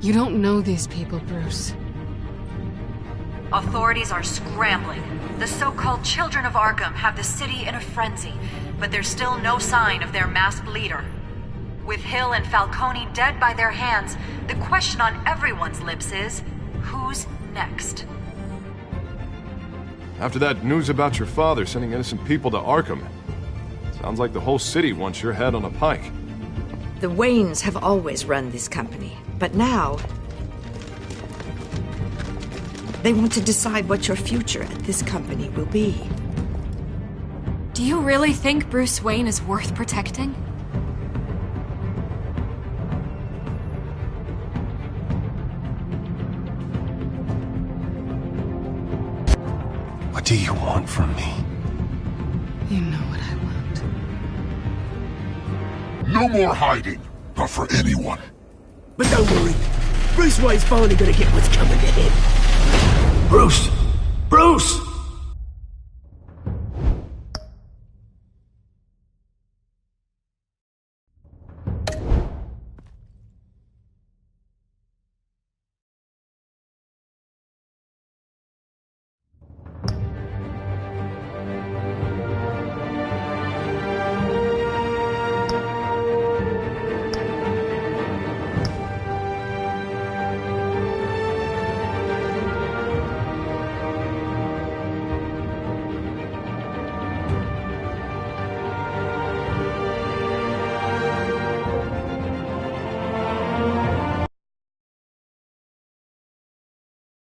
You don't know these people, Bruce. Authorities are scrambling. The so-called Children of Arkham have the city in a frenzy, but there's still no sign of their masked leader. With Hill and Falcone dead by their hands, the question on everyone's lips is, who's next? After that news about your father sending innocent people to Arkham, sounds like the whole city wants your head on a pike. The Waynes have always run this company, but now they want to decide what your future at this company will be. Do you really think Bruce Wayne is worth protecting? What do you want from me? You know what I want. No more hiding, not for anyone. But don't worry, Bruce Wayne's finally gonna get what's coming to him. Bruce! Bruce!